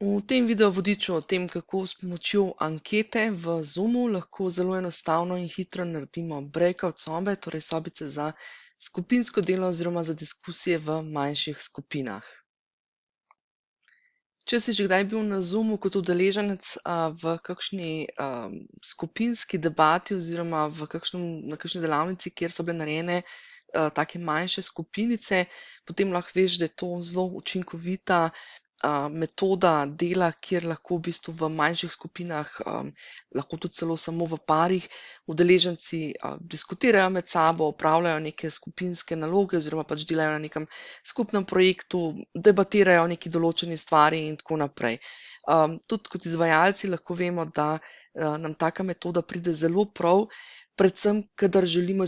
V tem video vodiču o tem, kako s pomočjo ankete v Zoomu lahko zelo enostavno in hitro naredimo breakout sobe, torej sobice za skupinsko delo oziroma za diskusije v manjših skupinah. Če si že kdaj bil na Zoomu kot udeleženec v kakšni skupinski debati oziroma na kakšni delavnici, kjer so bile narejene take manjše skupinice, potem lahko veš, da je to zelo učinkovita metoda dela, kjer lahko v bistvu v manjših skupinah, lahko tudi celo samo v parih, udeleženci diskutirajo med sabo, opravljajo neke skupinske naloge oziroma pač delajo na nekem skupnem projektu, debatirajo o neki določeni stvari in tako naprej. Tudi kot izvajalci lahko vemo, da nam taka metoda pride zelo prav, predvsem kadar želimo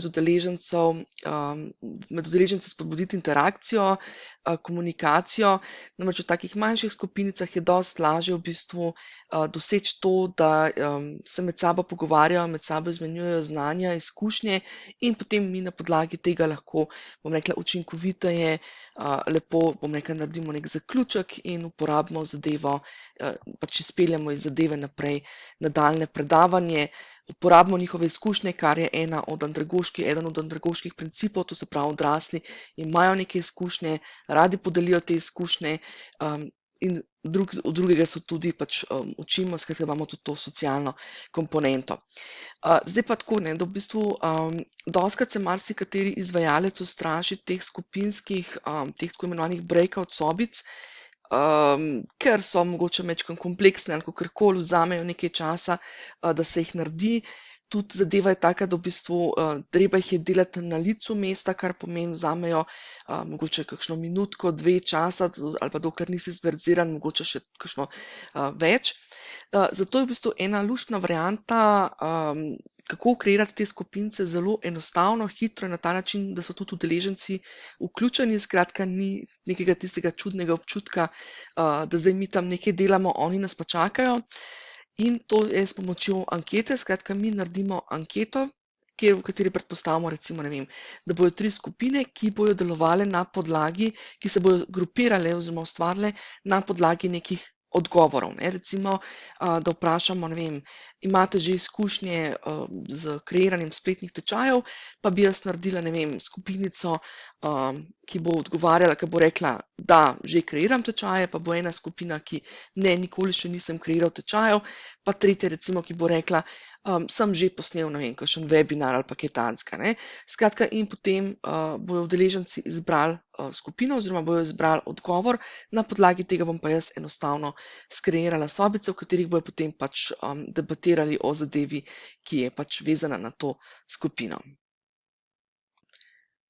med udeleženci spodbuditi interakcijo, komunikacijo. Namreč v takih manjših skupinicah je dosti lažje v bistvu doseči to, da se med sabo pogovarjajo, med sabo izmenjujejo znanja, izkušnje in potem mi na podlagi tega lahko, bom rekla, učinkoviteje lepo, bom rekla, naredimo nek zaključek in uporabimo zadevo, pač izpeljemo iz zadeve naprej nadaljnje predavanje. Uporabimo njihove izkušnje, kar je eden od andragoških principov, to se pravi, odrasli imajo neke izkušnje, radi podelijo te izkušnje in od drugega se tudi pač učimo, skratka imamo tudi to socialno komponento. Zdaj pa tako, da v bistvu dostikrat se marsikateri izvajalec ustraši teh skupinskih, teh tako imenovanih breakout sobic, ker so mogoče majčkeno kompleksne ali kakorkoli, vzamejo nekaj časa, da se jih naredi. Tudi zadeva je taka, da v bistvu treba jih je delati na licu mesta, kar pomeni, vzamejo mogoče kakšno minutko, 2 časa ali pa dokler nisi zverziran, mogoče še kakšno več. Zato je v bistvu ena luštna varianta, kako kreirati te skupince zelo enostavno, hitro in na ta način, da so tudi udeleženci vključeni, skratka ni nekega tistega čudnega občutka, da zdaj mi tam nekaj delamo, oni nas pa čakajo. In to je s pomočjo ankete, skratka mi naredimo anketo, v kateri predpostavimo recimo, ne vem, da bojo 3 skupine, ki bojo delovale na podlagi, ki se bojo grupirale oziroma ustvarile na podlagi nekih odgovorov. Recimo, da vprašamo, ne vem, imate že izkušnje s kreiranjem spletnih tečajev, pa bi jaz naredila, ne vem, skupinico, ki bo odgovarjala, ki bo rekla, da že kreiram tečaje, pa bo ena skupina, ki ne, nikoli še nisem kreiral tečajev, pa tretja recimo, ki bo rekla, sem že posnel, ne vem, kakšen webinar ali pa kaj takega. Skratka, in potem bojo udeleženci izbrali skupino oziroma bojo izbrali odgovor, na podlagi tega bom pa jaz enostavno skreirala sobice, v katerih bojo potem pač debatirali o zadevi, ki je pač vezana na to skupino.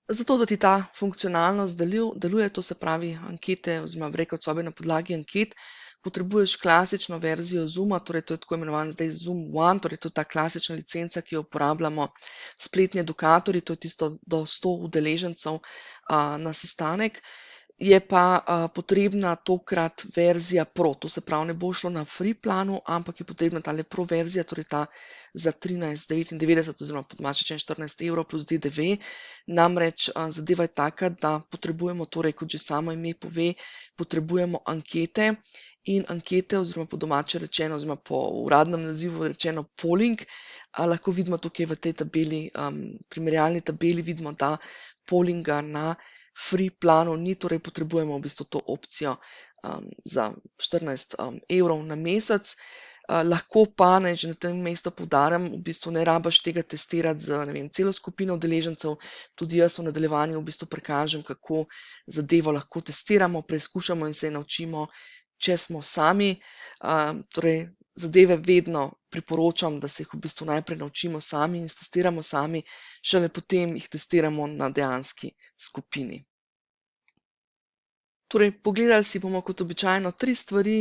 Zato, da ti ta funkcionalnost deluje, to se pravi ankete oziroma breakout sobe na podlagi anket, potrebuješ klasično verzijo Zooma, torej to je tako imenovan zdaj Zoom One, torej to je ta klasična licenca, ki jo uporabljamo spletni edukatorji, to je tisto do 100 udeležencev na sestanek. Je pa potrebna tokrat verzija Pro, to se pravi, ne bo šlo na free planu, ampak je potrebna tale Pro verzija, torej ta za 13,99 oziroma po domače rečeno 14 evrov plus DDV. Namreč zadeva je taka, da potrebujemo, torej kot že samo ime pove, potrebujemo ankete in ankete oziroma po domače rečeno oziroma po uradnem nazivu rečeno polling. Lahko vidimo tukaj v tej tabeli, primerjalni tabeli vidimo, da pollinga na free planu ni, torej potrebujemo v bistvu to opcijo za 14 evrov na mesec. Lahko pa, naj že na tem mestu poudarim, v bistvu ne rabiš tega testirati z, ne vem, celo skupino udeležencev, tudi jaz v nadaljevanju v bistvu prikažem, kako zadevo lahko testiramo, preizkušamo in se naučimo, če smo sami. Torej, zadeve vedno priporočam, da se jih v bistvu najprej naučimo sami in testiramo sami, šele potem jih testiramo na dejanski skupini. Torej, pogledali si bomo kot običajno 3 stvari.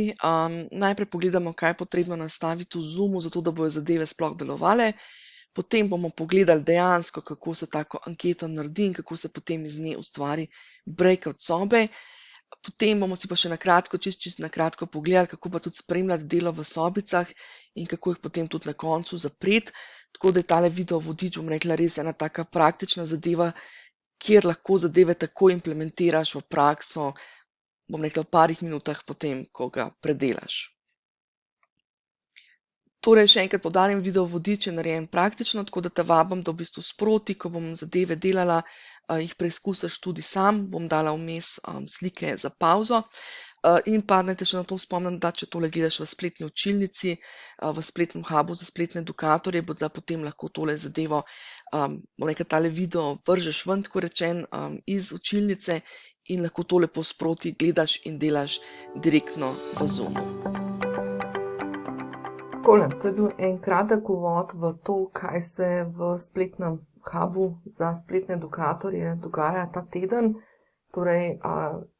Najprej pogledamo, kaj je potrebno nastaviti v Zoomu, zato da bojo zadeve sploh delovale. Potem bomo pogledali dejansko, kako se tako anketo naredi in kako se potem iz nje ustvari breakout sobe. Potem bomo si pa še na kratko, čisto na kratko pogledali, kako pa tudi spremljati delo v sobicah in kako jih potem tudi na koncu zapreti. Tako da je tale video vodič, bom rekla, res ena taka praktična zadeva, kjer lahko zadeve takoj implementiraš v prakso, bom rekla, v parih minutah potem, ko ga predelaš. Torej, še enkrat poudarjam, video vodič je narejen praktično, tako da te vabim, da v bistvu sproti, ko bom zadeve delala, jih preizkusiš tudi sam. Bom dala vmes slike za pauzo. In pa naj te še na to spomnim, da če tole gledaš v spletni učilnici, v spletnem hubu za spletne edukatorje, bo da potem lahko tole zadevo, bom rekla, tale video vržeš ven, tako rečen, iz učilnice in lahko to lepo sproti gledaš in delaš direktno v Zoomu. Takole, to je bil en kratek uvod v to, kaj se v spletnem hubu za spletne edukatorje dogaja ta teden. Torej,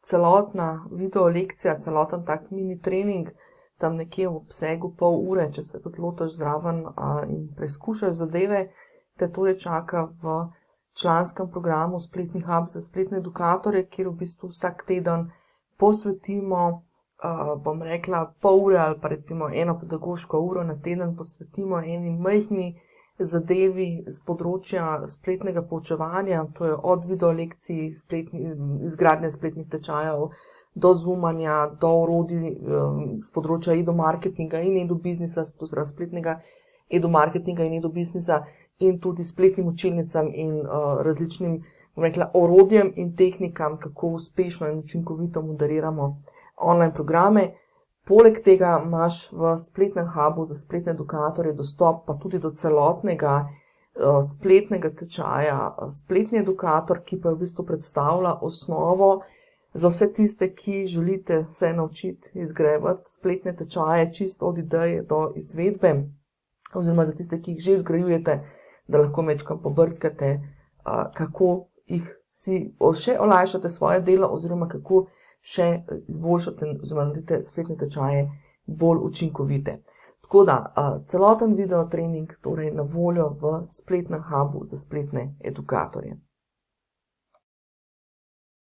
celotna video lekcija, celoten tak mini trening, tam nekje v obsegu pol ure, če se tudi lotaš zraven in preizkušaš zadeve, te torej čaka v članskem programu Spletni hub za spletne edukatorje, kjer v bistvu vsak teden posvetimo, bom rekla, pol ure ali pa recimo eno pedagoško uro na teden posvetimo eni majhni zadevi z področja spletnega poučevanja, to je od video lekcij, izgradnje spletnih tečajev, do zoomanja, do orodij z področja edo-marketinga in edo-biznisa, spletnega edo-marketinga in edo-biznisa in tudi spletnim učilnicam in različnim, bom rekla, orodjem in tehnikam, kako uspešno in učinkovito moderiramo online programe. Poleg tega imaš v spletnem hubu za spletne edukatorje dostop pa tudi do celotnega spletnega tečaja Spletni edukator, ki pa v bistvu predstavlja osnovo za vse tiste, ki želite se naučiti izgrajevati spletne tečaje čisto od ideje do izvedbe, oziroma za tiste, ki jih že izgrajujete, da lahko majčkeno pobrskate, kako jih si še olajšate svoje delo oziroma kako še izboljšate oziroma naredite spletne tečaje bolj učinkovite. Tako da, celoten video trening torej na voljo v spletnem hubu za spletne edukatorje.